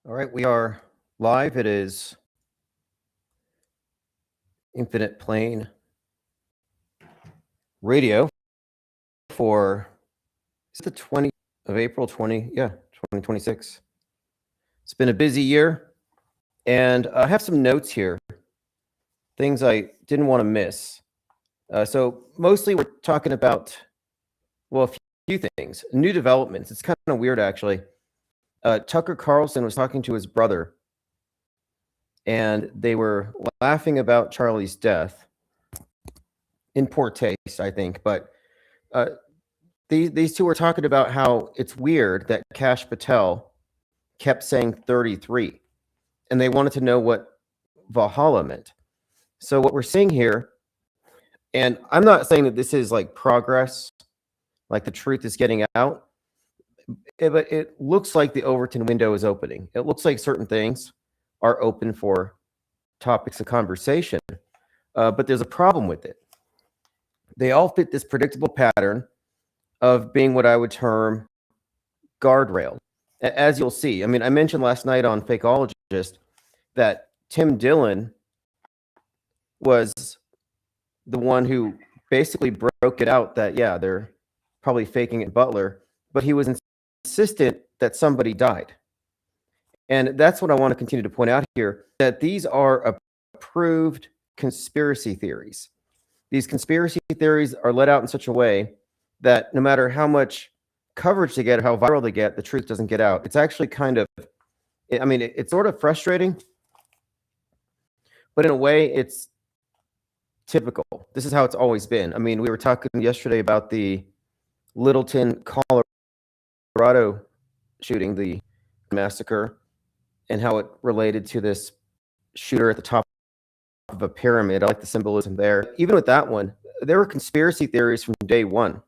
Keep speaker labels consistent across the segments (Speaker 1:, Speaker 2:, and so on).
Speaker 1: All right, we are live. It is Infinite Plane Radio for is it the 20th of April 2026. It's been a busy year, and I have some notes here, things I didn't want to miss. So mostly we're talking about, well, a few things, new developments. It's kind of weird, actually. Tucker Carlson was talking to his brother, and they were laughing about Charlie's death in poor taste, I think, but these two were talking about how it's weird that Kash Patel kept saying 33, and they wanted to know what Valhalla meant. So what we're seeing here, and I'm not saying that this is like progress, like the truth is getting out, but it looks like the Overton window is opening. It looks like certain things are open for topics of conversation, but there's a problem with it. They all fit this predictable pattern of being what I would term guardrailed. As you'll see, I mean, I mentioned last night on Fakeologist that Tim Dillon was the one who basically broke it out that, yeah, they're probably faking it Butler, but he was insistent that somebody died. And that's what I want to continue to point out here, that these are approved conspiracy theories. These conspiracy theories are let out in such a way that no matter how much coverage they get or how viral they get, the truth doesn't get out. It's actually kind of, I mean, it's sort of frustrating, but in a way, it's typical. This is how it's always been. I mean, we were talking yesterday about the Littleton, Colorado shooting, the massacre, and how it related to this shooter at the top of a pyramid. I like the symbolism there. Even with that one, there were conspiracy theories from day one.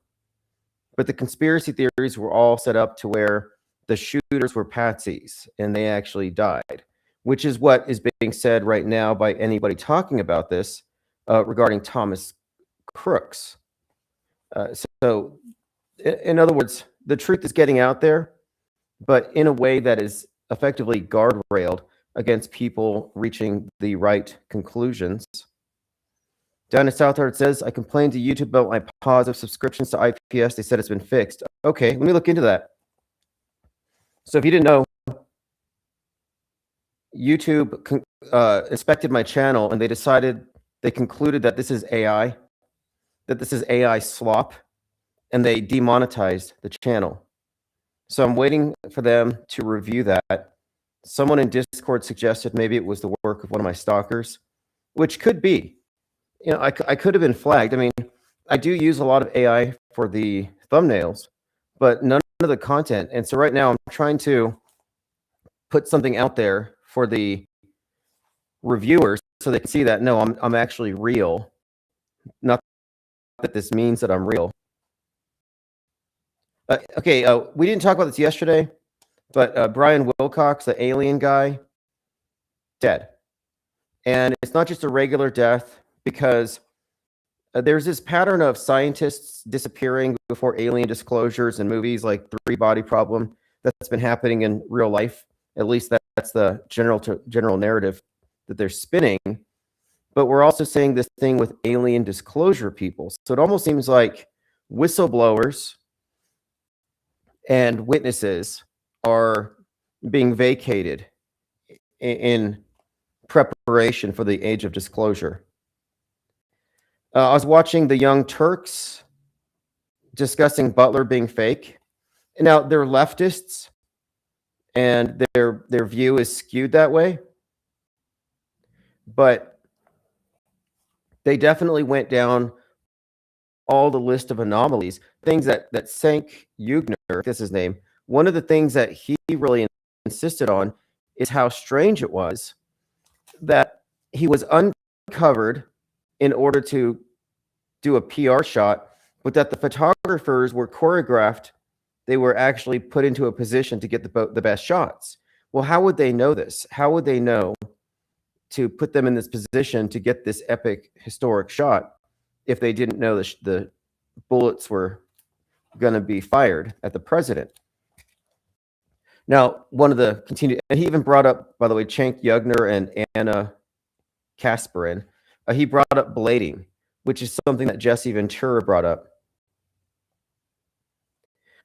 Speaker 1: But the conspiracy theories were all set up to where the shooters were patsies and they actually died, which is what is being said right now by anybody talking about this regarding Thomas Crooks. So, in other words, the truth is getting out there, but in a way that is effectively guardrailed against people reaching the right conclusions. Down in Southard, it says, I complained to YouTube about my pause of subscriptions to IPS. They said it's been fixed. Okay, let me look into that. So if you didn't know, YouTube inspected my channel and they concluded that this is AI, that this is AI slop, and they demonetized the channel. So I'm waiting for them to review that. Someone in Discord suggested maybe it was the work of one of my stalkers, which could be. You know, I could have been flagged. I mean, I do use a lot of AI for the thumbnails, but none of the content. And so right now I'm trying to put something out there for the reviewers so they can see that, no, I'm actually real. Not that this means that I'm real. Okay, we didn't talk about this yesterday, but Brian Wilcox, the alien guy, dead. And it's not just a regular death, because there's this pattern of scientists disappearing before alien disclosures in movies like Three Body Problem that's been happening in real life. At least that's the general narrative that they're spinning. But we're also seeing this thing with alien disclosure people. So it almost seems like whistleblowers and witnesses are being vacated in preparation for the age of disclosure. I was watching the Young Turks discussing Butler being fake. And now they're leftists, and their view is skewed that way. But they definitely went down all the list of anomalies, things that Cenk Uygur, that's his name. One of the things that he really insisted on is how strange it was that he was uncovered in order to do a PR shot, but that the photographers were choreographed. They were actually put into a position to get the best shots. Well, how would they know this? How would they know to put them in this position to get this epic historic shot if they didn't know the bullets were going to be fired at the president? Now, one of the continued, and he even brought up, by the way, Cenk Yugner and Anna Kasparin. He brought up blading, which is something that Jesse Ventura brought up.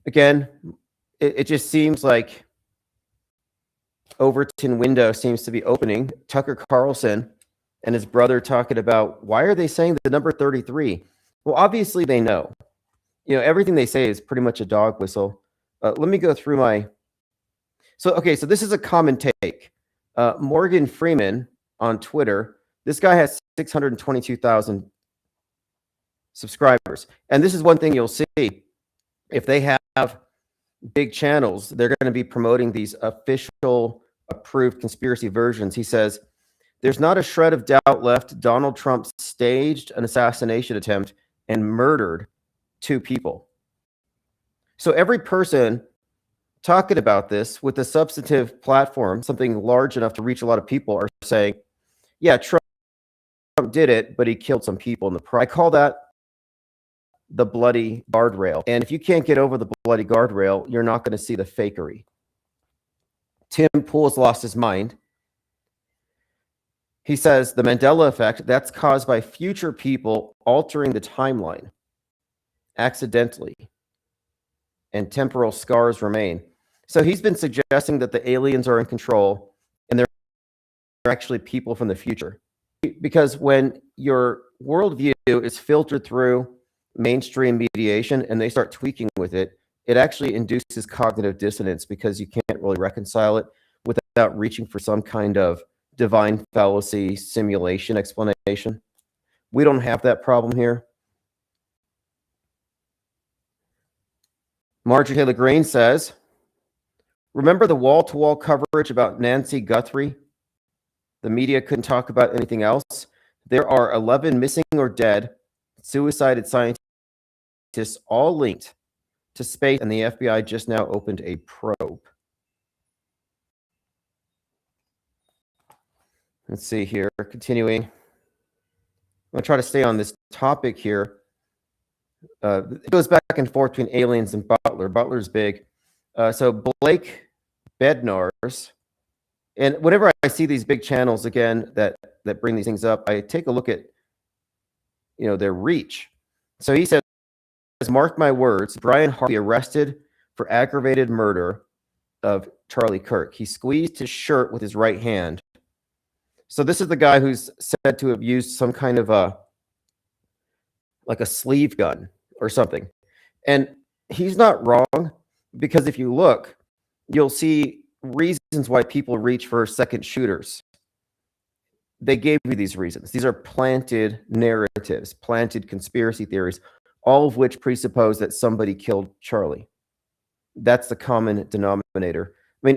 Speaker 1: Again, it just seems like Overton window seems to be opening. Tucker Carlson and his brother talking about, why are they saying the number 33? Well, obviously they know. Everything they say is pretty much a dog whistle. Let me go through my... So this is a common take. Morgan Freeman on Twitter, this guy has 622,000 subscribers. And this is one thing you'll see. If they have big channels, they're going to be promoting these official approved conspiracy versions. He says, there's not a shred of doubt left. Donald Trump staged an assassination attempt and murdered 2 people. So every person talking about this with a substantive platform, something large enough to reach a lot of people, are saying, yeah, Trump did it, but he killed some people in the process. I call that the bloody guardrail. And if you can't get over the bloody guardrail, you're not going to see the fakery. Tim Pool's lost his mind. He says the Mandela effect, that's caused by future people altering the timeline accidentally, and temporal scars remain. So he's been suggesting that the aliens are in control and they're actually people from the future. Because when your worldview is filtered through mainstream mediation and they start tweaking with it, it actually induces cognitive dissonance because you can't really reconcile it without reaching for some kind of divine fallacy simulation explanation. We don't have that problem here. Marjorie Taylor Greene says, remember the wall-to-wall coverage about Nancy Guthrie? The media couldn't talk about anything else. There are 11 missing or dead suicided scientists, all linked to space, and the FBI just now opened a probe. Let's see here, continuing. I'm going to try to stay on this topic here. It goes back and forth between aliens and Butler. Butler's big. So Blake Bednar's, and whenever I see these big channels again that bring these things up, I take a look at their reach. So he says, mark my words, Brian Harvey arrested for aggravated murder of Charlie Kirk. He squeezed his shirt with his right hand. So this is the guy who's said to have used some kind of a sleeve gun or something. And he's not wrong, because if you look, you'll see reasons why people reach for second shooters. They gave you these reasons. These are planted narratives, planted conspiracy theories, all of which presuppose that somebody killed Charlie. That's the common denominator. I mean,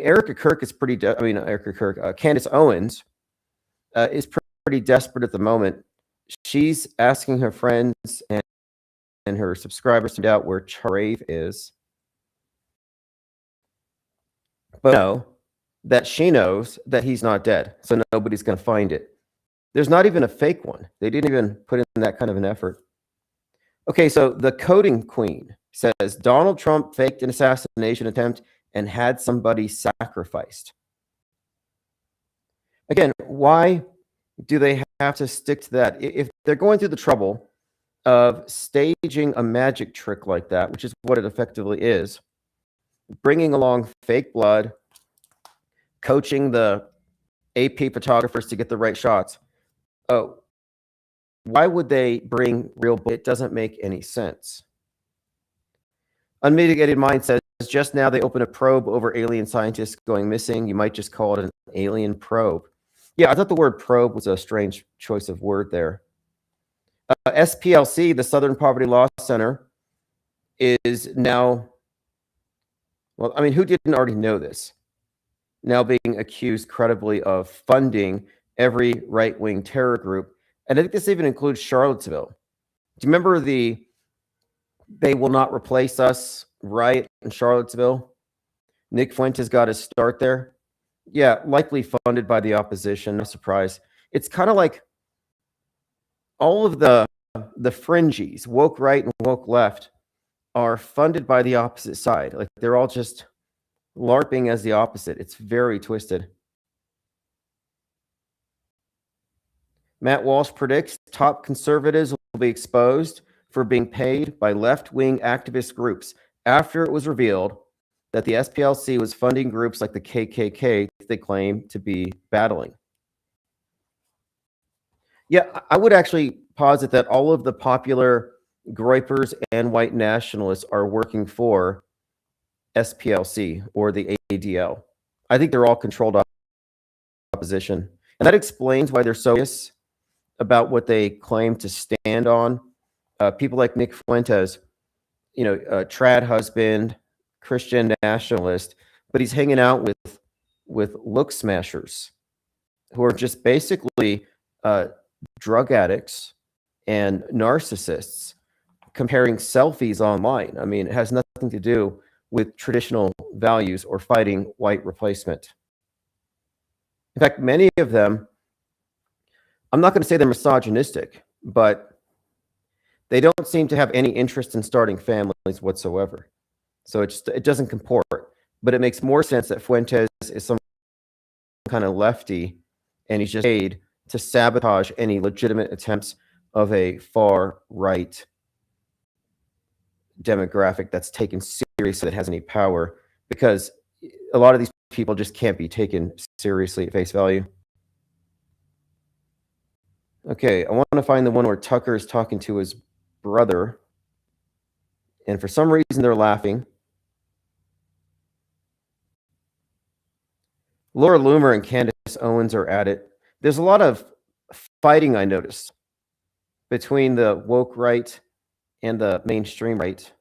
Speaker 1: Candace Owens is pretty desperate at the moment. She's asking her friends and her subscribers to find out where Charlie is. But know that she knows that he's not dead, so nobody's going to find it. There's not even a fake one. They didn't even put in that kind of an effort. Okay, so the coding queen says Donald Trump faked an assassination attempt and had somebody sacrificed. Again, why do they have to stick to that? If they're going through the trouble of staging a magic trick like that, which is what it effectively is, bringing along fake blood, coaching the AP photographers to get the right shots, why would they bring real? It doesn't make any sense. Unmitigated Mind says, just now they opened a probe over alien scientists going missing. You might just call it an alien probe. Yeah, I thought the word probe was a strange choice of word there. SPLC, the Southern Poverty Law Center, is now, well, I mean, who didn't already know this? Now being accused credibly of funding every right-wing terror group. And I think this even includes Charlottesville. Do you remember the "they will not replace us" riot in Charlottesville? Nick Fuentes got his start there. Yeah, likely funded by the opposition. No surprise. It's kind of like all of the fringies, woke right and woke left, are funded by the opposite side. Like they're all just LARPing as the opposite. It's very twisted. Matt Walsh predicts top conservatives will be exposed for being paid by left-wing activist groups after it was revealed that the SPLC was funding groups like the KKK they claim to be battling. Yeah, I would actually posit that all of the popular groypers and white nationalists are working for SPLC or the ADL. I think they're all controlled opposition. And that explains why they're so serious about what they claim to stand on. People like Nick Fuentes, trad husband, Christian nationalist, but he's hanging out with look smashers who are just basically drug addicts and narcissists comparing selfies online. I mean, it has nothing to do with traditional values or fighting white replacement. In fact, many of them, I'm not going to say they're misogynistic, but they don't seem to have any interest in starting families whatsoever. So it doesn't comport. But it makes more sense that Fuentes is some kind of lefty, and he's just paid to sabotage any legitimate attempts of a far-right demographic that's taken seriously, that has any power, because a lot of these people just can't be taken seriously at face value. Okay, I want to find the one where Tucker is talking to his brother, and for some reason they're laughing. Laura Loomer and Candace Owens are at it. There's a lot of fighting, I noticed, between the woke right and the mainstream right.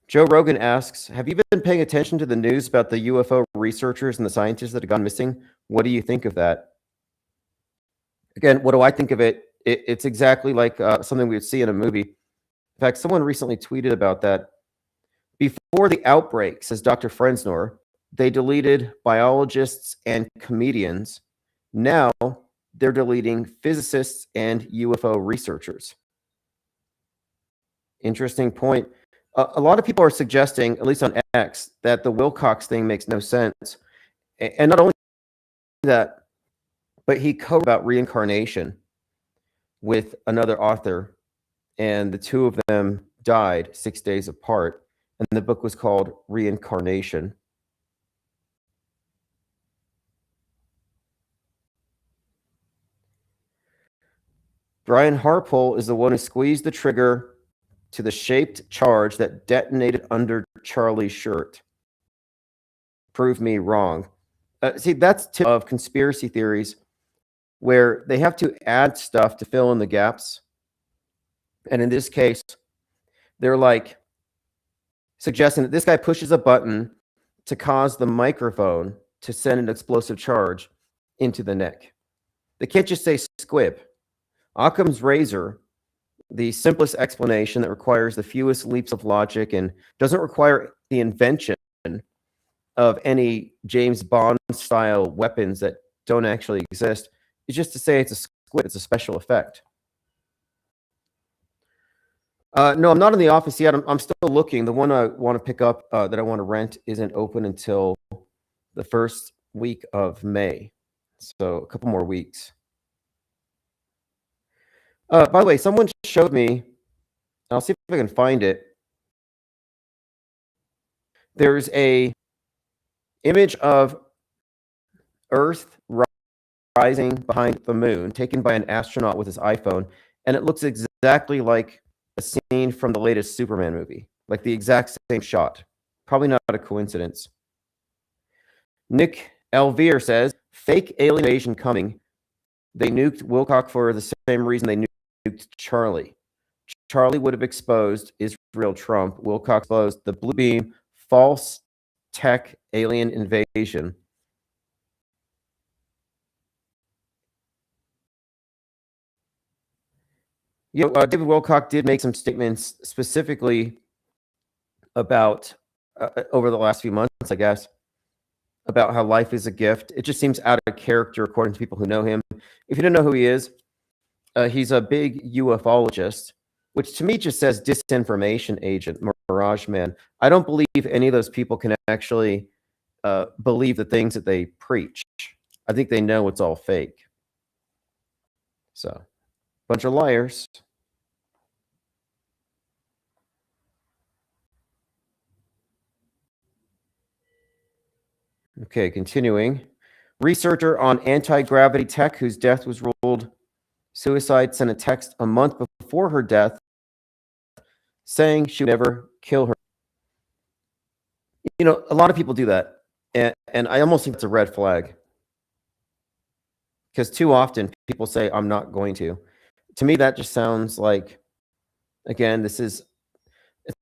Speaker 1: Joe Rogan asks, have you been paying attention to the news about the UFO researchers and the scientists that have gone missing? What do you think of that? Again, what do I think of it? It's exactly like something we would see in a movie. In fact, someone recently tweeted about that. Before the outbreak, says Dr. Frensnor, they deleted biologists and comedians. Now they're deleting physicists and UFO researchers. Interesting point. A lot of people are suggesting, at least on X, that the Wilcox thing makes no sense. And not only that, but he co-wrote about reincarnation with another author, and the two of them died 6 days apart, and the book was called Reincarnation. Brian Harpole is the one who squeezed the trigger to the shaped charge that detonated under Charlie's shirt. Prove me wrong. See, that's tip of conspiracy theories where they have to add stuff to fill in the gaps. And in this case, they're like suggesting that this guy pushes a button to cause the microphone to send an explosive charge into the neck. They can't just say squib. Occam's razor, the simplest explanation that requires the fewest leaps of logic and doesn't require the invention of any James Bond style weapons that don't actually exist, is just to say it's a squib, it's a special effect. No, I'm not in the office yet. I'm still looking. The one I want to pick up that I want to rent isn't open until the first week of May. So a couple more weeks. By the way, someone showed me, I'll see if I can find it. There's a image of Earth rising behind the moon taken by an astronaut with his iPhone, and it looks exactly like a scene from the latest Superman movie, like the exact same shot. Probably not a coincidence. Nick Elvire says, fake alien invasion coming. They nuked Wilcox for the same reason they nuked Charlie. Charlie would have exposed Israel Trump. Wilcox exposed the blue beam, false tech alien invasion. David Wilcox did make some statements specifically about, over the last few months, I guess, about how life is a gift. It just seems out of character according to people who know him. If you don't know who he is, he's a big ufologist which to me just says disinformation agent, Mirage Man. I don't believe any of those people can actually believe the things that they preach. I think they know it's all fake. So, bunch of liars. Okay, continuing. Researcher on anti-gravity tech whose death was ruled suicide sent a text a month before her death saying she would never kill her. You know, a lot of people do that. And I almost think it's a red flag. Because too often people say, I'm not going to. To me, that just sounds like, again, it's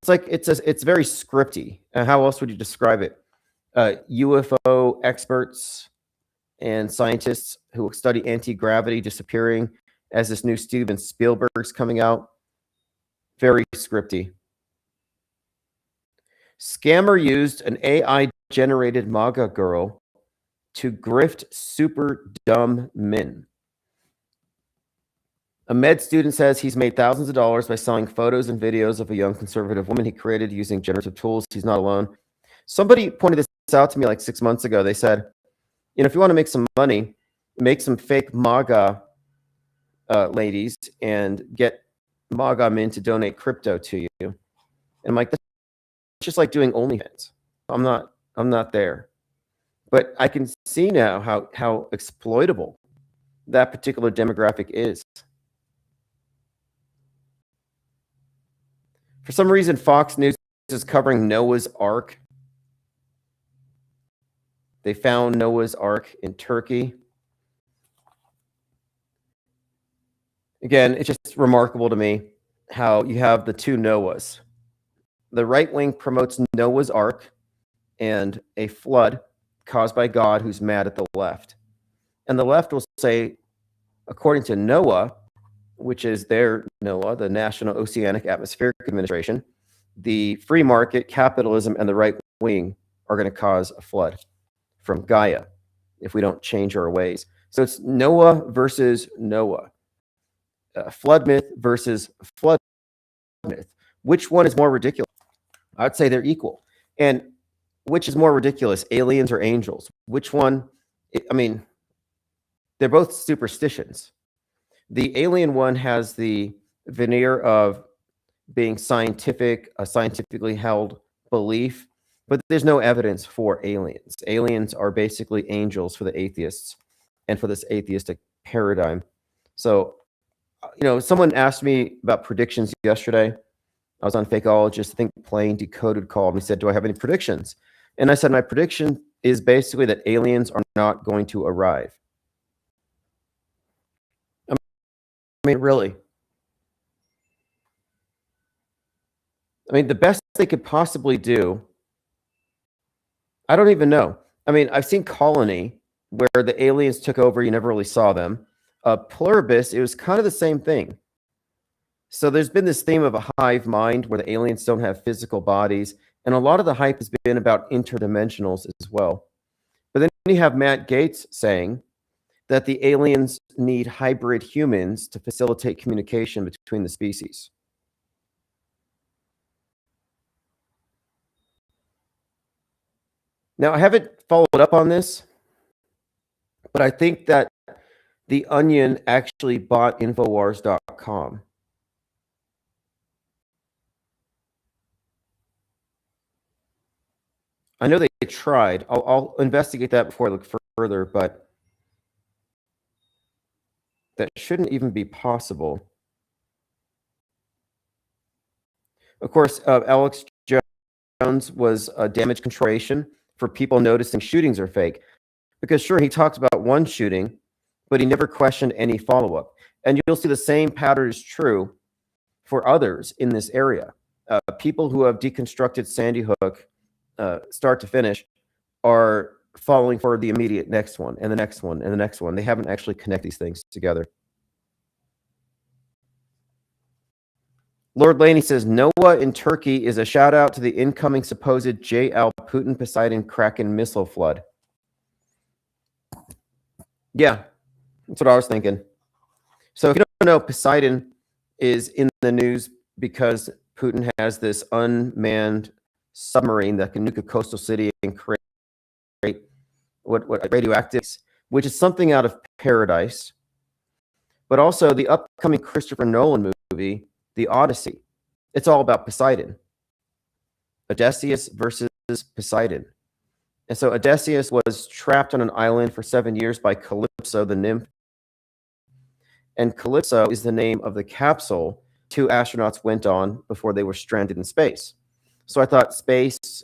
Speaker 1: very scripty. How else would you describe it? UFO experts and scientists who study anti-gravity disappearing as this new Steven Spielberg's coming out. Very scripty. Scammer used an AI-generated MAGA girl to grift super dumb men. A med student says he's made thousands of dollars by selling photos and videos of a young conservative woman he created using generative tools. He's not alone. Somebody pointed this out to me like 6 months ago. They said, you know, if you want to make some money, make some fake MAGA ladies and get MAGA men to donate crypto to you. And I'm like, that's just like doing OnlyFans. I'm not there. But I can see now how exploitable that particular demographic is. For some reason, Fox News is covering Noah's Ark. They found Noah's Ark in Turkey. Again, it's just remarkable to me how you have the two Noahs. The right wing promotes Noah's Ark and a flood caused by God who's mad at the left. And the left will say, according to NOAA, which is their NOAA, the National Oceanic Atmospheric Administration, the free market, capitalism, and the right wing are going to cause a flood from Gaia if we don't change our ways. So it's Noah versus Noah. Flood myth versus flood myth. Which one is more ridiculous? I'd say they're equal. And which is more ridiculous, aliens or angels? Which one? I mean, they're both superstitions. The alien one has the veneer of being scientific, a scientifically held belief, but there's no evidence for aliens. Aliens are basically angels for the atheists and for this atheistic paradigm. So, you know, someone asked me about predictions yesterday. I was on Fakeologist, I think Plain Decoded called and said, do I have any predictions? And I said, my prediction is basically that aliens are not going to arrive. I mean, really. I mean, the best they could possibly do, I don't even know. I mean, I've seen Colony, where the aliens took over, you never really saw them. Pluribus, it was kind of the same thing. So there's been this theme of a hive mind where the aliens don't have physical bodies. And a lot of the hype has been about interdimensionals as well. But then you have Matt Gaetz saying that the aliens need hybrid humans to facilitate communication between the species. Now, I haven't followed up on this, but I think that The Onion actually bought Infowars.com. I know they tried. I'll investigate that before I look further, but that shouldn't even be possible. Of course, Alex Jones was a damage control for people noticing shootings are fake. Because sure, he talked about one shooting, but he never questioned any follow-up. And you'll see the same pattern is true for others in this area. People who have deconstructed Sandy Hook start to finish are falling for the immediate next one and the next one and the next one. They haven't actually connected these things together. Lord Laney says, Noah in Turkey is a shout out to the incoming supposed J.L. Putin Poseidon Kraken missile flood. Yeah, that's what I was thinking. So if you don't know, Poseidon is in the news because Putin has this unmanned submarine that can nuke a coastal city and create what radioactive, which is something out of Paradise, but also the upcoming Christopher Nolan movie, The Odyssey. It's all about Poseidon. Odysseus versus Poseidon. And so Odysseus was trapped on an island for 7 years by Calypso, the nymph. And Calypso is the name of the capsule 2 astronauts went on before they were stranded in space. So I thought space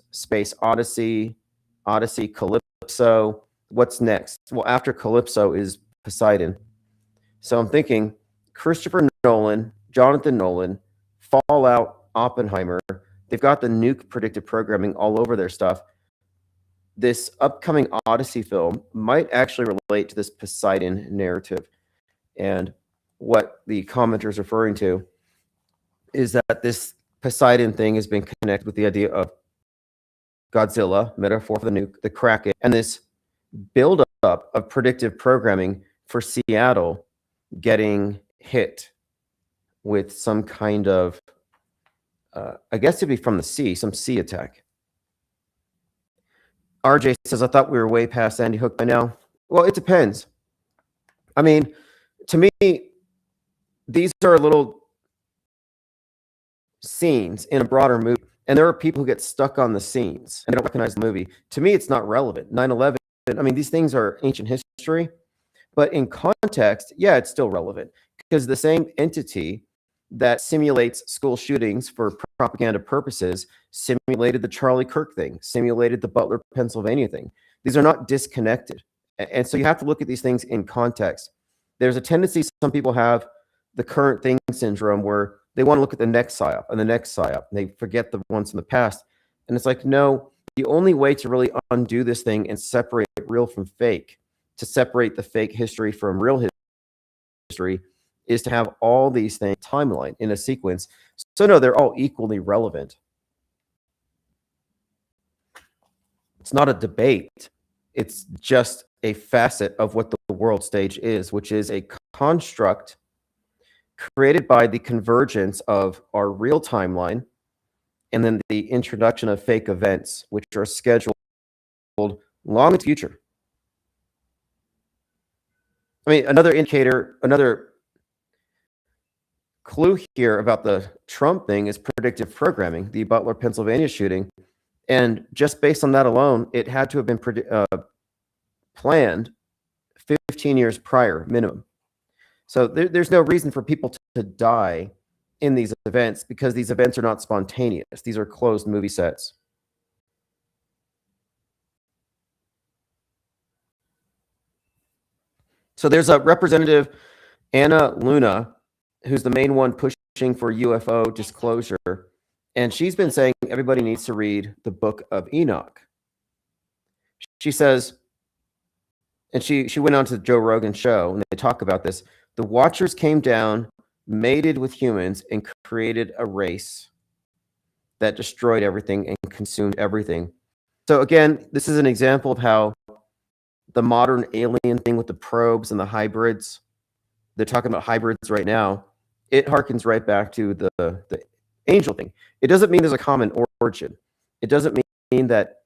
Speaker 1: Odyssey, Calypso. What's next? Well, after Calypso is Poseidon. So I'm thinking Christopher Nolan, Jonathan Nolan, Fallout, Oppenheimer, they've got the nuke predictive programming all over their stuff. This upcoming Odyssey film might actually relate to this Poseidon narrative. And what the commenter is referring to is that this Poseidon thing has been connected with the idea of Godzilla, metaphor for the nuke, the Kraken, and this buildup of predictive programming for Seattle getting hit with some kind of, I guess it'd be from the sea, some sea attack. RJ says, I thought we were way past Sandy Hook by now. Well, it depends. I mean, to me, these are little scenes in a broader movie, and there are people who get stuck on the scenes and they don't recognize the movie. To me, it's not relevant. 9/11, I mean, these things are ancient history, but in context, yeah, it's still relevant because the same entity that simulates school shootings for propaganda purposes simulated the Charlie Kirk thing, simulated the Butler, Pennsylvania thing. These are not disconnected. And so you have to look at these things in context. There's a tendency some people have, the current thing syndrome, where they want to look at the next psyop and the next psyop, and they forget the ones in the past. And it's like, no, the only way to really undo this thing and separate real from fake, to separate the fake history from real history, is to have all these things timeline in a sequence. So no, they're all equally relevant. It's not a debate. It's just a facet of what the world stage is, which is a construct created by the convergence of our real timeline and then the introduction of fake events, which are scheduled long in the future. I mean, another indicator, another clue here about the Trump thing is predictive programming, the Butler, Pennsylvania shooting. And just based on that alone, it had to have been planned 15 years prior, minimum. So there's no reason for people to die in these events because these events are not spontaneous. These are closed movie sets. So there's a representative, Anna Luna, who's the main one pushing for UFO disclosure. And she's been saying everybody needs to read the Book of Enoch. She says, and she went on to the Joe Rogan show, and they talk about this. The Watchers came down, mated with humans, and created a race that destroyed everything and consumed everything. So again, this is an example of how the modern alien thing with the probes and the hybrids, they're talking about hybrids right now, it harkens right back to the angel thing. It doesn't mean there's a common origin. It doesn't mean that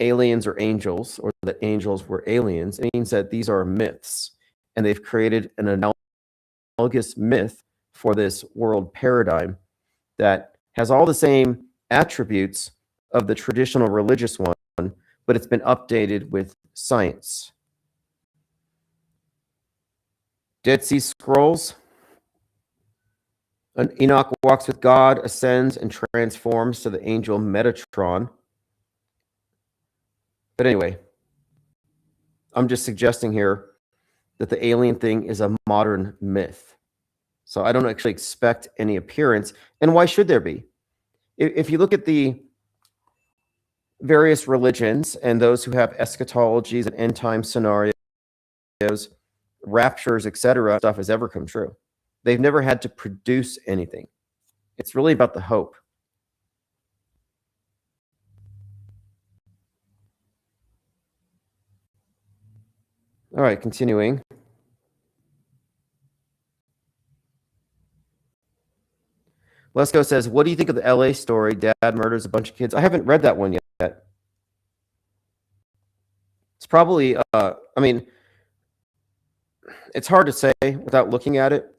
Speaker 1: aliens are angels or that angels were aliens. It means that these are myths, and they've created an analogous myth for this world paradigm that has all the same attributes of the traditional religious one, but it's been updated with science. Dead Sea Scrolls. Enoch walks with God, ascends, and transforms to the angel Metatron. But anyway, I'm just suggesting here that the alien thing is a modern myth. So I don't actually expect any appearance. And why should there be? If you look at the various religions and those who have eschatologies and end time scenarios, raptures, etc., stuff has ever come true. They've never had to produce anything. It's really about the hope. All right, continuing. Lesko says, what do you think of the LA story? Dad murders a bunch of kids. I haven't read that one yet. It's probably, I mean, it's hard to say without looking at it.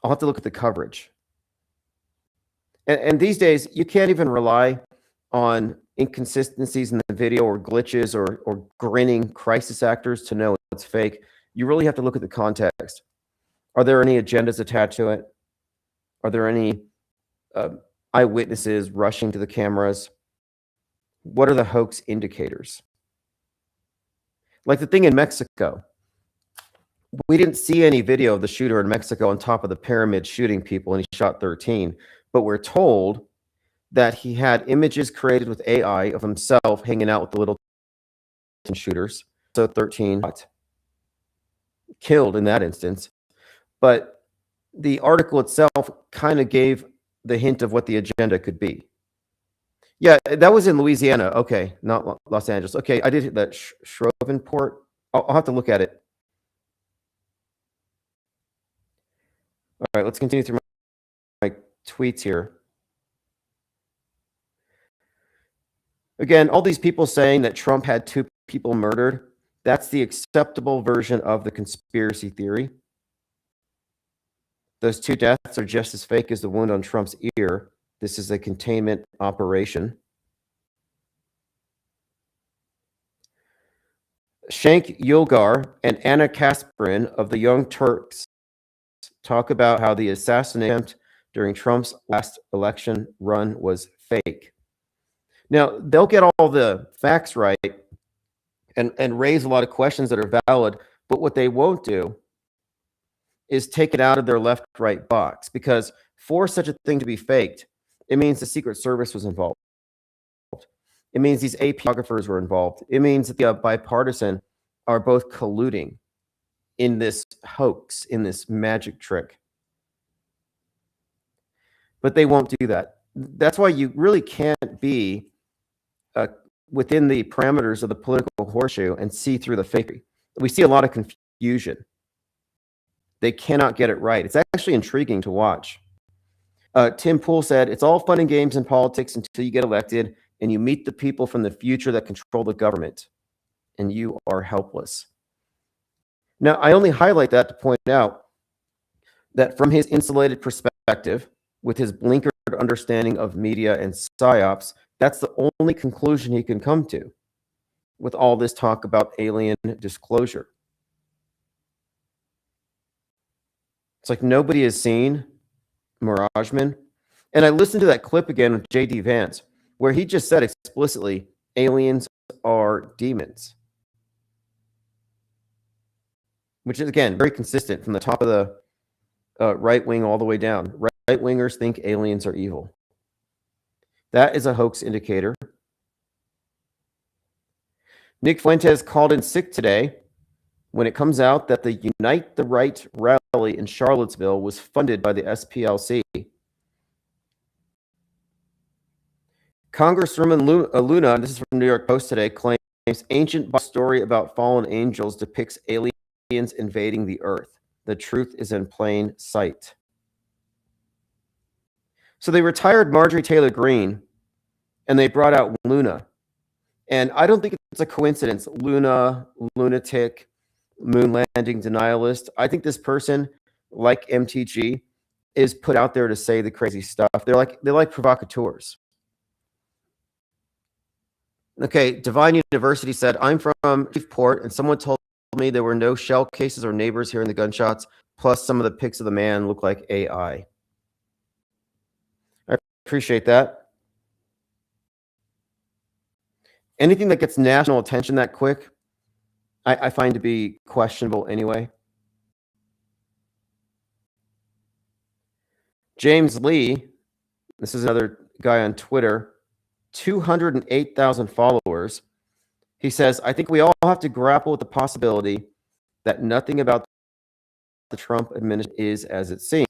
Speaker 1: I'll have to look at the coverage. And these days, you can't even rely on inconsistencies in the video or glitches or grinning crisis actors to know it's fake. You really have to look at the context. Are there any agendas attached to it? Are there any eyewitnesses rushing to the cameras? What are the hoax indicators? Like the thing in Mexico. We didn't see any video of the shooter in Mexico on top of the pyramid shooting people, and he shot 13. But we're told that he had images created with AI of himself hanging out with the little shooters. So 13 killed in that instance. But the article itself kind of gave the hint of what the agenda could be. Yeah, that was in Louisiana. Okay, not Los Angeles. Okay, I did hit that Shreveport. I'll have to look at it. All right, let's continue through my tweets here. Again, all these people saying that Trump had 2 people murdered, that's the acceptable version of the conspiracy theory. Those 2 deaths are just as fake as the wound on Trump's ear. This is a containment operation. Cenk Uygur and Anna Kasparin of the Young Turks talk about how the assassination attempt during Trump's last election run was fake. Now, they'll get all the facts right and raise a lot of questions that are valid, but what they won't do is take it out of their left-right box, because for such a thing to be faked, it means the Secret Service was involved. It means these AP photographers were involved. It means that the bipartisan are both colluding in this hoax, in this magic trick. But they won't do that. That's why you really can't be within the parameters of the political horseshoe and see through the fakery. We see a lot of confusion. They cannot get it right. It's actually intriguing to watch. Tim Poole said, it's all fun and games in politics until you get elected and you meet the people from the future that control the government, and you are helpless. Now, I only highlight that to point out that from his insulated perspective, with his blinkered understanding of media and psyops, that's the only conclusion he can come to with all this talk about alien disclosure. It's like nobody has seen Mirageman. And I listened to that clip again with J.D. Vance, where he just said explicitly, aliens are demons. Which is, again, very consistent from the top of the right wing all the way down. Right-wingers think aliens are evil. That is a hoax indicator. Nick Fuentes called in sick today when it comes out that the Unite the Right rally in Charlottesville was funded by the SPLC. Congresswoman Luna, and this is from New York Post today, claims ancient story about fallen angels depicts aliens invading the earth. The truth is in plain sight. So they retired Marjorie Taylor Greene, and they brought out Luna. And I don't think it's a coincidence. Luna, lunatic, moon landing denialist. I think this person, like MTG, is put out there to say the crazy stuff. They're like provocateurs. Okay, Divine University said, I'm from Shreveport, and someone told me there were no shell cases or neighbors hearing the gunshots, plus some of the pics of the man look like AI. I appreciate that. Anything that gets national attention that quick, I find to be questionable anyway. James Lee, this is another guy on Twitter, 208,000 followers. He says, I think we all have to grapple with the possibility that nothing about the Trump administration is as it seems.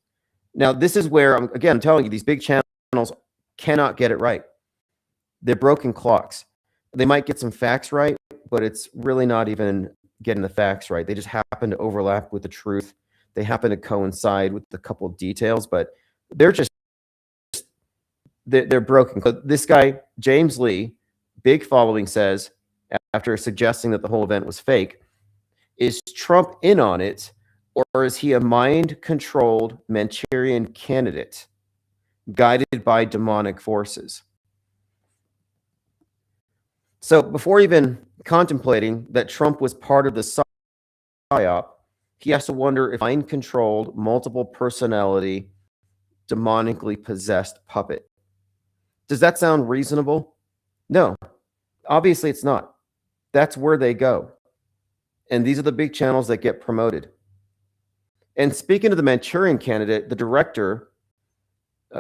Speaker 1: Now, this is where, I'm telling you, these big channels cannot get it right. They're broken clocks. They might get some facts right, but it's really not even getting the facts right. They just happen to overlap with the truth. They happen to coincide with a couple of details, but they're just they're broken. So this guy, James Lee, big following, says, after suggesting that the whole event was fake, is Trump in on it, or is he a mind-controlled Manchurian candidate guided by demonic forces? So before even contemplating that Trump was part of the psyop, he has to wonder if mind-controlled, multiple personality, demonically possessed puppet. Does that sound reasonable? No, obviously it's not. That's where they go. And these are the big channels that get promoted. And speaking of the Manchurian candidate, the director,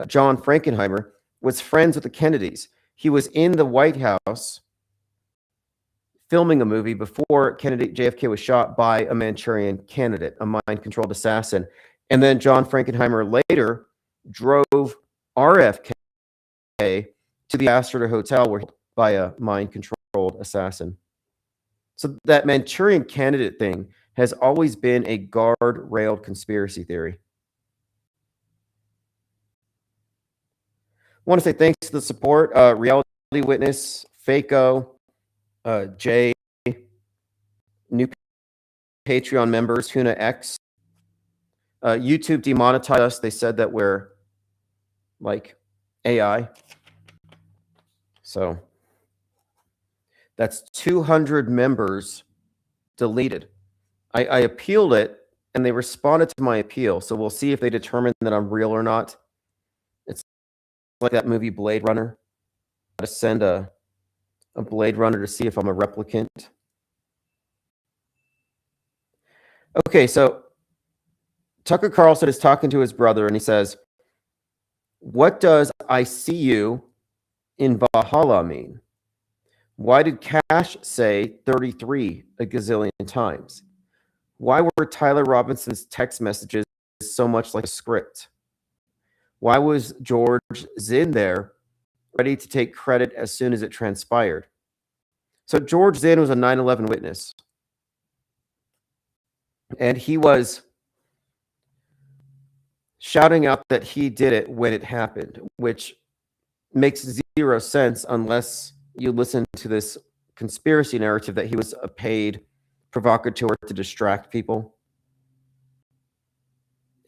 Speaker 1: John Frankenheimer, was friends with the Kennedys. He was in the White House filming a movie before JFK was shot by a Manchurian candidate, a mind-controlled assassin. And then John Frankenheimer later drove RFK to the Astor Hotel where he was by a mind-controlled assassin. So that Manchurian candidate thing has always been a guard-railed conspiracy theory. I want to say thanks to the support, Reality Witness, Faco, Jay, new Patreon members, Tuna X. YouTube demonetized us. They said that we're like AI. So that's 200 members deleted. I appealed it, and they responded to my appeal. So we'll see if they determine that I'm real or not. It's like that movie Blade Runner. To send a Blade Runner to see if I'm a replicant. Okay, so Tucker Carlson is talking to his brother, and he says, "What does I see you in Valhalla mean? Why did Cash say 33 a gazillion times? Why were Tyler Robinson's text messages so much like a script? Why was George Zinn there, ready to take credit as soon as it transpired?" So George Zinn was a 9/11 witness. And he was shouting out that he did it when it happened, which makes zero sense unless you listen to this conspiracy narrative that he was a paid provocateur to distract people.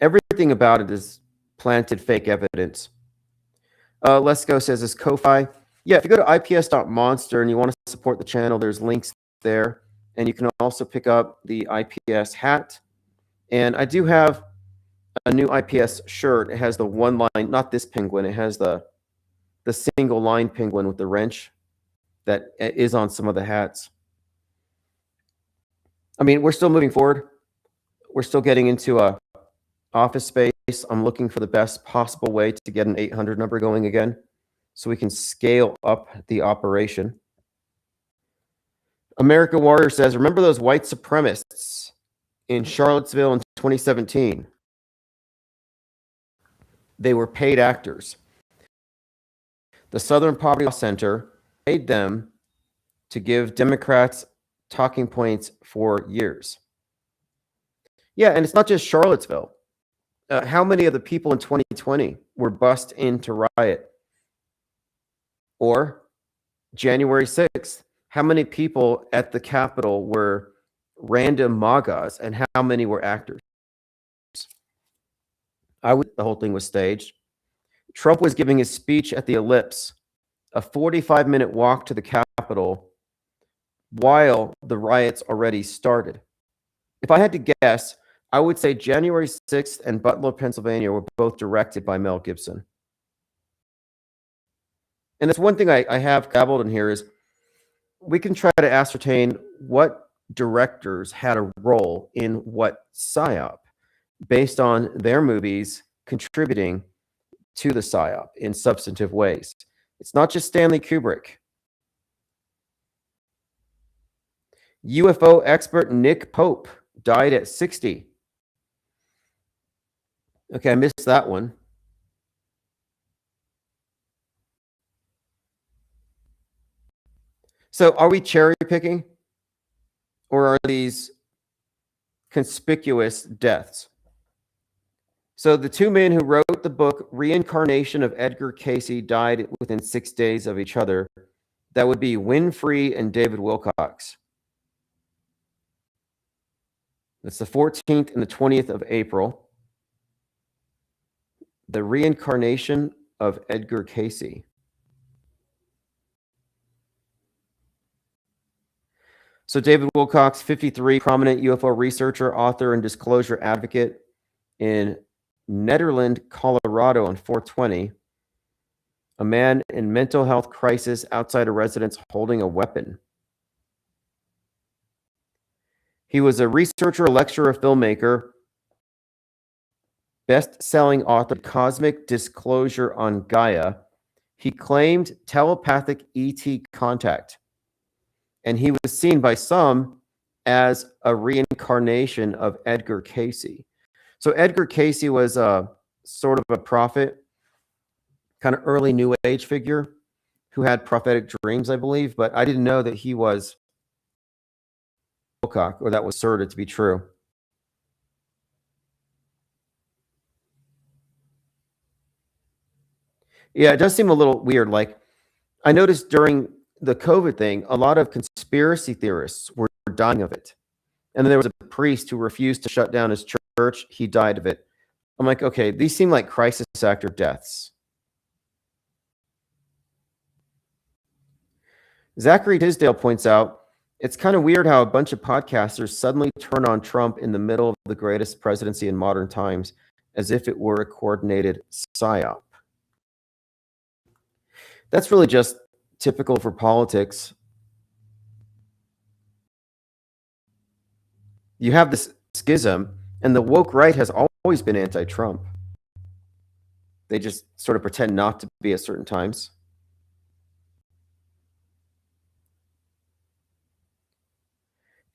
Speaker 1: Everything about it is planted fake evidence. Lesko says, is Ko-Fi? Yeah, if you go to ips.monster and you want to support the channel, there's links there. And you can also pick up the IPS hat. And I do have a new IPS shirt. It has the one line, not this penguin. It has the single line penguin with the wrench that is on some of the hats. I mean, we're still moving forward. We're still getting into a office space. I'm looking for the best possible way to get an 800 number going again so we can scale up the operation. America Warrior says, remember those white supremacists in Charlottesville in 2017? They were paid actors. The Southern Poverty Law Center paid them to give Democrats talking points for years. Yeah, and it's not just Charlottesville. How many of the people in 2020 were bussed in to riot? Or January 6th, how many people at the Capitol were random MAGAs and how many were actors? The whole thing was staged. Trump was giving his speech at the Ellipse, a 45-minute walk to the Capitol, while the riots already started. If I had to guess, I would say January 6th and Butler, Pennsylvania were both directed by Mel Gibson. And that's one thing I have gabbled in here is we can try to ascertain what directors had a role in what psyop based on their movies contributing to the psyop in substantive ways. It's not just Stanley Kubrick. UFO expert Nick Pope died at 60. Okay, I missed that one. So are we cherry picking? Or are these conspicuous deaths? So the two men who wrote the book Reincarnation of Edgar Cayce died within 6 days of each other. That would be Winfrey and David Wilcox. That's the 14th and the 20th of April. The Reincarnation of Edgar Cayce. So David Wilcox, 53, prominent UFO researcher, author, and disclosure advocate in Nederland, Colorado on 420. A man in mental health crisis outside a residence holding a weapon. He was a researcher, lecturer, filmmaker, best-selling author of Cosmic Disclosure on Gaia. He claimed telepathic ET contact, and he was seen by some as a reincarnation of Edgar Cayce. So Edgar Cayce was a sort of a prophet, kind of early New Age figure who had prophetic dreams, I believe, but I didn't know that he was Wilcox, or that was asserted to be true. Yeah, it does seem a little weird. Like, I noticed during the COVID thing, a lot of conspiracy theorists were dying of it. And then there was a priest who refused to shut down his church. He died of it. I'm like, okay, these seem like crisis actor deaths. Zachary Tisdale points out, it's kind of weird how a bunch of podcasters suddenly turn on Trump in the middle of the greatest presidency in modern times, as if it were a coordinated psyop. That's really just typical for politics. You have this schism, and the woke right has always been anti-Trump. They just sort of pretend not to be at certain times.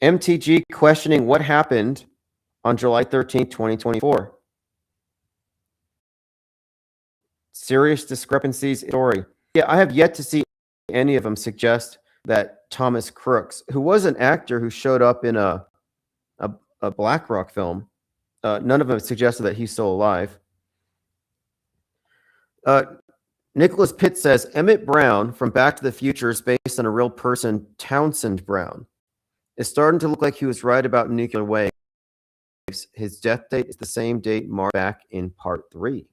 Speaker 1: MTG questioning what happened on July 13th, 2024. Serious discrepancies in story. Yeah, I have yet to see any of them suggest that Thomas Crooks, who was an actor who showed up in a BlackRock film, none of them suggested that he's still alive. Nicholas Pitt says Emmett Brown from Back to the Future is based on a real person, Townsend Brown. It's starting to look like he was right about nuclear waves. His death date is the same date marked back in part 3.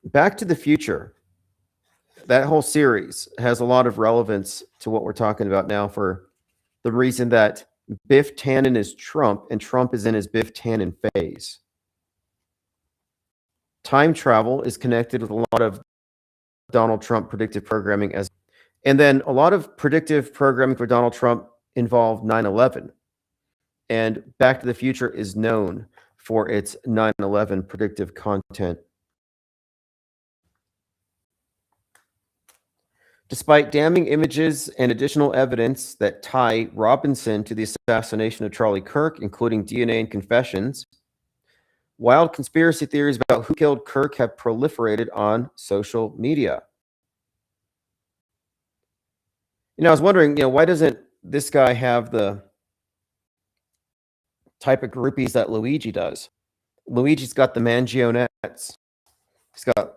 Speaker 1: Back to the Future, that whole series has a lot of relevance to what we're talking about now, for the reason that Biff Tannen is Trump and Trump is in his Biff Tannen phase. Time travel is connected with a lot of Donald Trump predictive programming, and then a lot of predictive programming for Donald Trump involved 9/11. And Back to the Future is known for its 9/11 predictive content. Despite damning images and additional evidence that tie Robinson to the assassination of Charlie Kirk, including DNA and confessions, wild conspiracy theories about who killed Kirk have proliferated on social media. I was wondering, why doesn't this guy have the type of groupies that Luigi does? Luigi's got the Mangionettes. He's got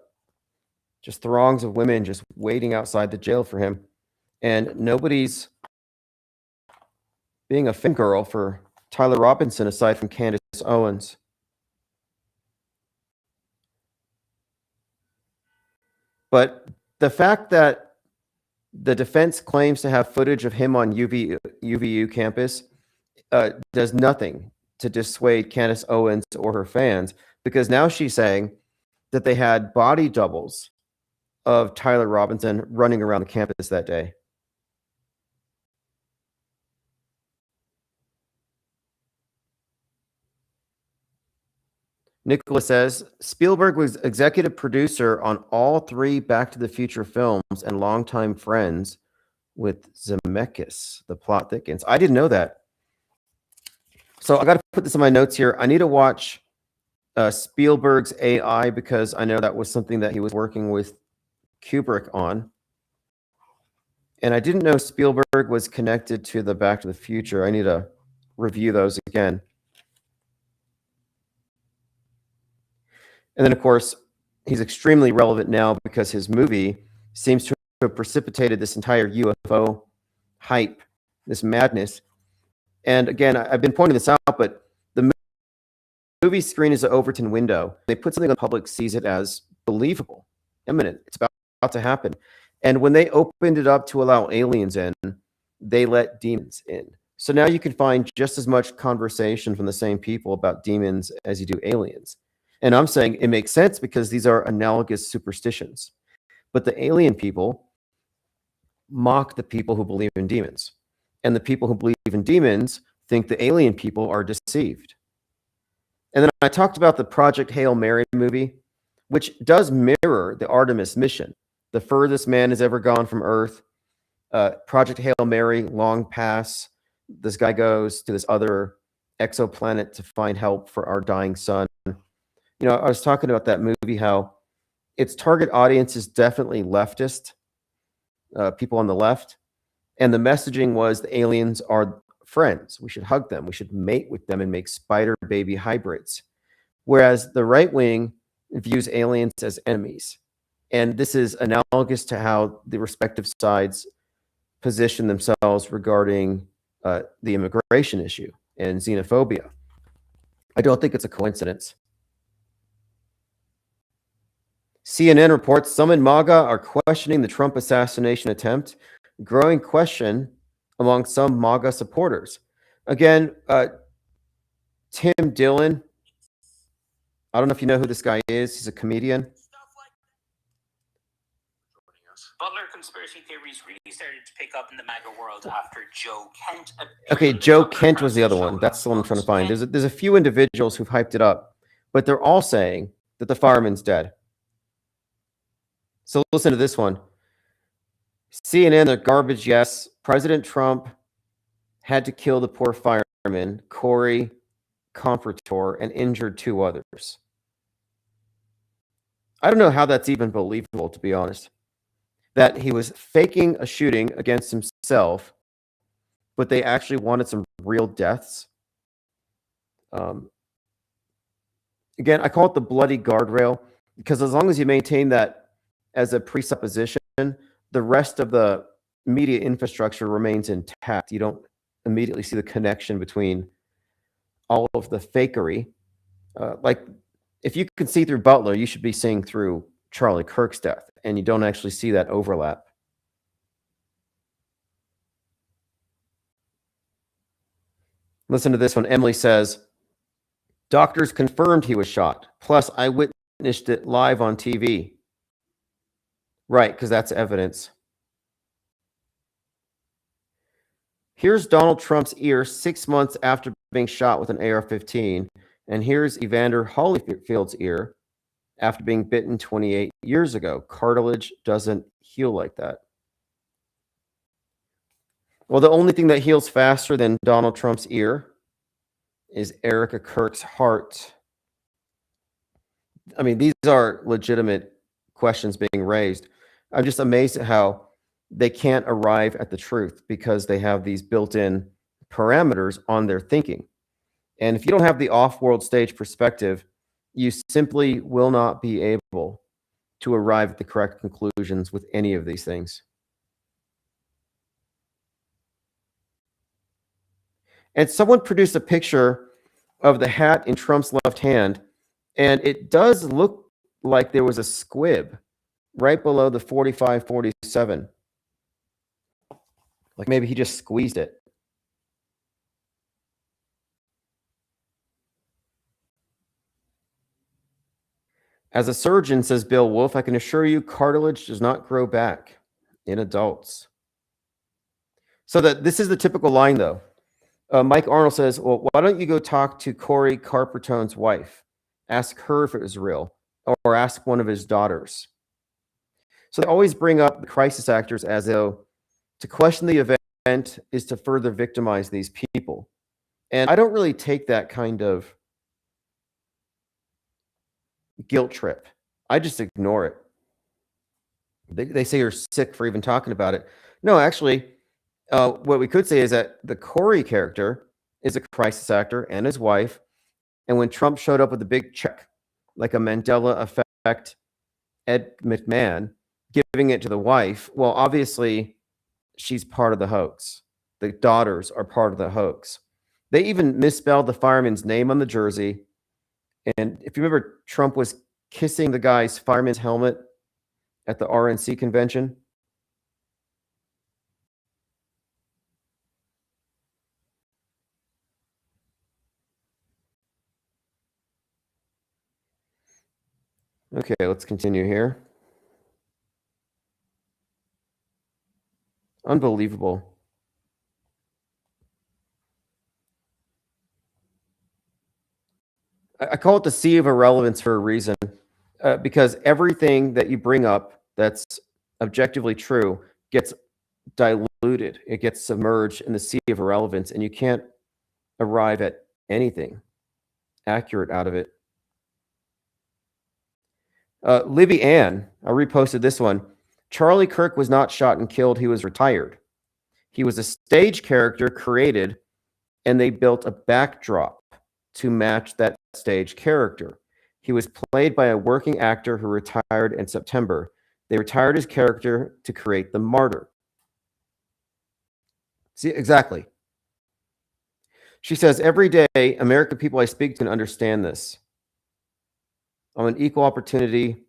Speaker 1: just throngs of women just waiting outside the jail for him. And nobody's being a fangirl for Tyler Robinson aside from Candace Owens. But the fact that the defense claims to have footage of him on UVU campus does nothing to dissuade Candace Owens or her fans, because now she's saying that they had body doubles of Tyler Robinson running around the campus that day. Nicholas says, Spielberg was executive producer on all 3 Back to the Future films and longtime friends with Zemeckis. The plot thickens. I didn't know that. So I got to put this in my notes here. I need to watch Spielberg's AI, because I know that was something that he was working with Kubrick on. And I didn't know Spielberg was connected to the Back to the Future. I need to review those again. And then, of course, he's extremely relevant now because his movie seems to have precipitated this entire UFO hype, this madness. And again, I've been pointing this out, but the movie screen is an Overton window. They put something on the public sees it as believable, imminent. It's about to happen. And when they opened it up to allow aliens in, they let demons in. So now you can find just as much conversation from the same people about demons as you do aliens. And I'm saying it makes sense because these are analogous superstitions. But the alien people mock the people who believe in demons. And the people who believe in demons think the alien people are deceived. And then I talked about the Project Hail Mary movie, which does mirror the Artemis mission. The furthest man has ever gone from Earth. Project Hail Mary, long pass. This guy goes to this other exoplanet to find help for our dying sun. You know, I was talking about that movie, how its target audience is definitely leftist, people on the left. And the messaging was the aliens are friends. We should hug them. We should mate with them and make spider baby hybrids. Whereas the right wing views aliens as enemies. And this is analogous to how the respective sides position themselves regarding the immigration issue and xenophobia. I don't think it's a coincidence. CNN reports some in MAGA are questioning the Trump assassination attempt. Growing question among some MAGA supporters. Again, Tim Dillon. I don't know if you know who this guy is. He's a comedian.
Speaker 2: Butler conspiracy theories really started to pick up in the MAGA world after Joe Kent.
Speaker 1: Okay, Joe Kent was the other one. That's the one I'm trying to find. There's a few individuals who've hyped it up, but they're all saying that the fireman's dead. So listen to this one. CNN, they're garbage, yes. President Trump had to kill the poor fireman, Corey Comfortor, and injured 2 others. I don't know how that's even believable, to be honest. That he was faking a shooting against himself, but they actually wanted some real deaths. Again, I call it the bloody guardrail because as long as you maintain that as a presupposition, the rest of the media infrastructure remains intact. You don't immediately see the connection between all of the fakery. Like, if you can see through Butler, you should be seeing through Charlie Kirk's death, and you don't actually see that overlap. Listen to this one. Emily says, doctors confirmed he was shot. Plus, I witnessed it live on TV. Right, because that's evidence. Here's Donald Trump's ear 6 months after being shot with an AR-15. And here's Evander Holyfield's ear after being bitten 28 years ago. Cartilage doesn't heal like that. Well, the only thing that heals faster than Donald Trump's ear is Erica Kirk's heart. I mean, these are legitimate questions being raised. I'm just amazed at how they can't arrive at the truth because they have these built-in parameters on their thinking. And if you don't have the off-world stage perspective, you simply will not be able to arrive at the correct conclusions with any of these things. And someone produced a picture of the hat in Trump's left hand, and it does look like there was a squib right below the 45-47. Like maybe he just squeezed it. As a surgeon, says Bill Wolf, I can assure you cartilage does not grow back in adults. So this is the typical line, though. Mike Arnold says, well, why don't you go talk to Corey Carpertone's wife? Ask her if it was real, or ask one of his daughters. So they always bring up the crisis actors as though to question the event is to further victimize these people. And I don't really take that kind of guilt trip. I just ignore it. They say you're sick for even talking about it. No, actually, what we could say is that the Corey character is a crisis actor and his wife. And when Trump showed up with a big check like a Mandela effect, Ed McMahon, giving it to the wife. Well, obviously, she's part of the hoax. The daughters are part of the hoax. They even misspelled the fireman's name on the jersey. And if you remember, Trump was kissing the guy's fireman's helmet at the RNC convention. Okay, let's continue here. Unbelievable. I call it the sea of irrelevance for a reason, because everything that you bring up that's objectively true gets diluted. It gets submerged in the sea of irrelevance, and you can't arrive at anything accurate out of it. Libby Ann, I reposted this one. Charlie Kirk was not shot and killed. He was retired. He was a stage character created, and they built a backdrop to match that stage character. He was played by a working actor who retired in September. They retired his character to create the martyr. See, exactly. She says, every day, American people I speak to understand this. I'm an equal opportunity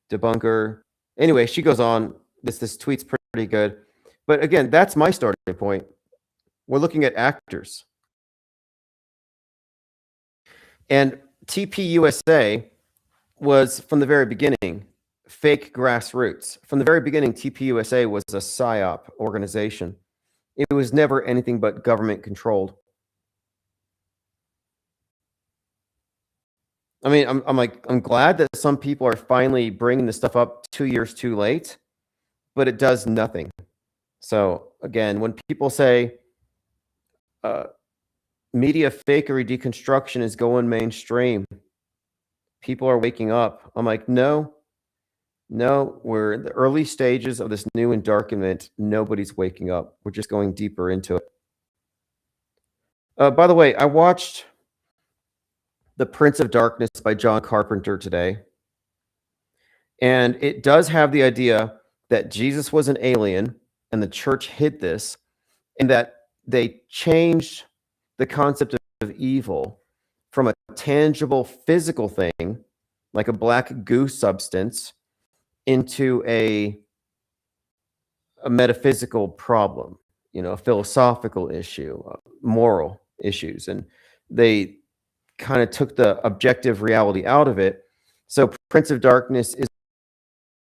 Speaker 1: debunker. Anyway, she goes on. This tweet's pretty good. But again, that's my starting point. We're looking at actors. And TPUSA was, from the very beginning, fake grassroots. From the very beginning, TPUSA was a PSYOP organization. It was never anything but government controlled. I mean, I'm glad that some people are finally bringing this stuff up 2 years too late, but it does nothing. So again, when people say media fakery deconstruction is going mainstream, people are waking up. I'm like, no, we're in the early stages of this new endarkenment. Nobody's waking up. We're just going deeper into it. By the way, I watched The Prince of Darkness by John Carpenter today. And it does have the idea that Jesus was an alien and the church hid this, and that they changed the concept of evil from a tangible physical thing, like a black goo substance, into a metaphysical problem, a philosophical issue, moral issues. And they kind of took the objective reality out of it. So Prince of Darkness is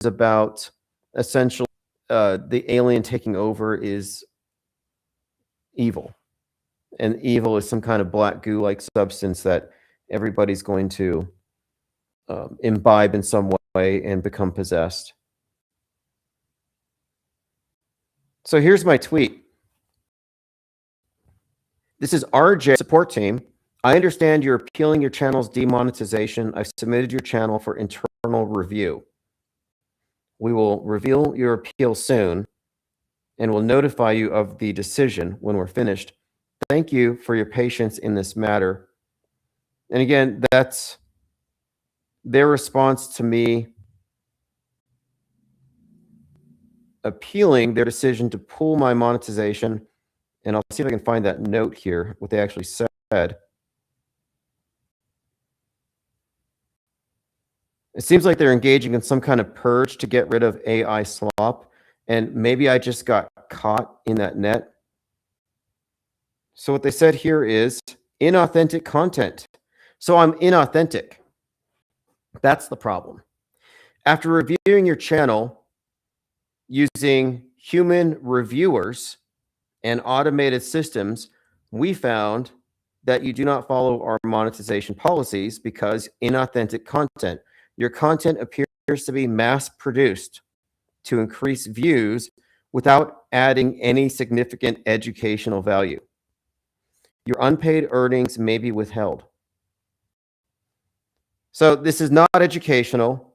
Speaker 1: about essentially the alien taking over is evil. And evil is some kind of black goo-like substance that everybody's going to imbibe in some way and become possessed. So here's my tweet. This is RJ support team. I understand you're appealing your channel's demonetization. I've submitted your channel for internal review. We will reveal your appeal soon and will notify you of the decision when we're finished. Thank you for your patience in this matter. And again, that's their response to me appealing their decision to pull my monetization. And I'll see if I can find that note here, what they actually said. It seems like they're engaging in some kind of purge to get rid of AI slop. And maybe I just got caught in that net. So what they said here is inauthentic content. So I'm inauthentic. That's the problem. After reviewing your channel using human reviewers and automated systems, we found that you do not follow our monetization policies because inauthentic content. Your content appears to be mass-produced to increase views without adding any significant educational value. Your unpaid earnings may be withheld. So this is not educational,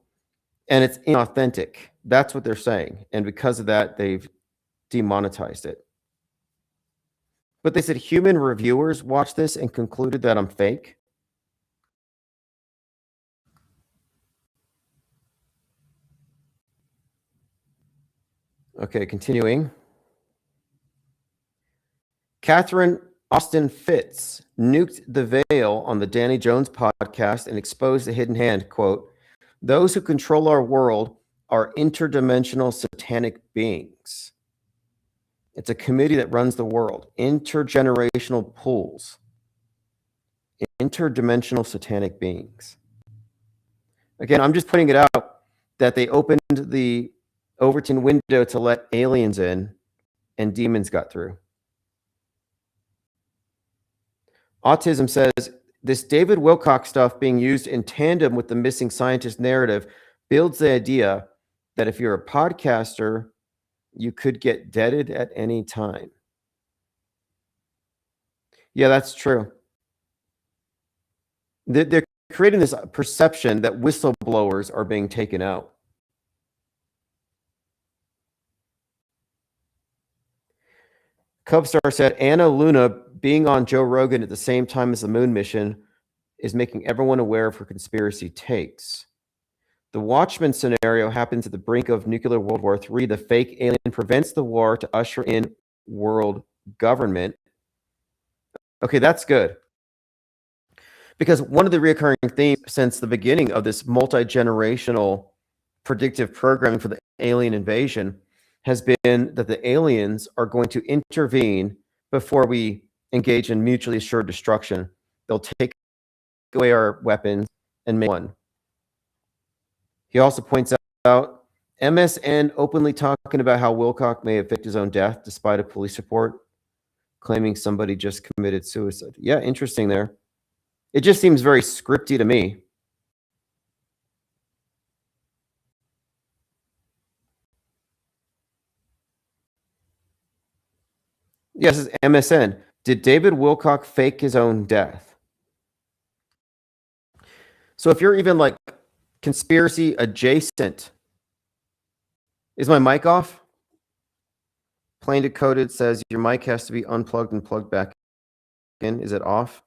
Speaker 1: and it's inauthentic. That's what they're saying. And because of that, they've demonetized it. But they said human reviewers watched this and concluded that I'm fake. Okay, continuing. Catherine Austin Fitz nuked the veil on the Danny Jones podcast and exposed the hidden hand. Quote, those who control our world are interdimensional satanic beings. It's a committee that runs the world. Intergenerational pools. Interdimensional satanic beings. Again, I'm just putting it out that they opened the Overton window to let aliens in, and demons got through. Autism says, this David Wilcock stuff being used in tandem with the missing scientist narrative builds the idea that if you're a podcaster, you could get deaded at any time. Yeah, that's true. They're creating this perception that whistleblowers are being taken out. Cubstar said, Anna Luna being on Joe Rogan at the same time as the moon mission is making everyone aware of her conspiracy takes. The Watchmen scenario happens at the brink of nuclear World War III. The fake alien prevents the war to usher in world government. Okay, that's good. Because one of the recurring themes since the beginning of this multi-generational predictive programming for the alien invasion has been that the aliens are going to intervene before we engage in mutually assured destruction. They'll take away our weapons and make one. He also points out MSN openly talking about how Wilcock may have faked his own death despite a police report claiming somebody just committed suicide. Yeah, interesting there. It just seems very scripty to me. Yes, it's MSN. Did David Wilcock fake his own death? So if you're even like conspiracy adjacent, is my mic off? Plain Decoded says your mic has to be unplugged and plugged back in. Is it off?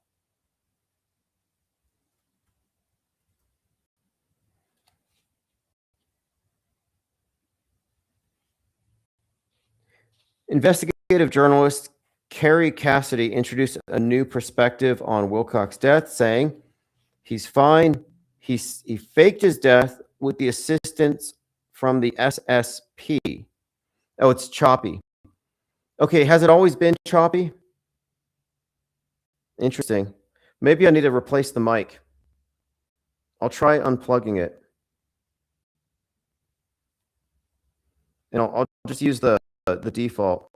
Speaker 1: Investigative journalist Carrie Cassidy introduced a new perspective on Wilcock's death, saying he's fine. He faked his death with the assistance from the SSP. Oh, it's choppy. Okay, has it always been choppy? Interesting. Maybe I need to replace the mic. I'll try unplugging it. And I'll just use the default.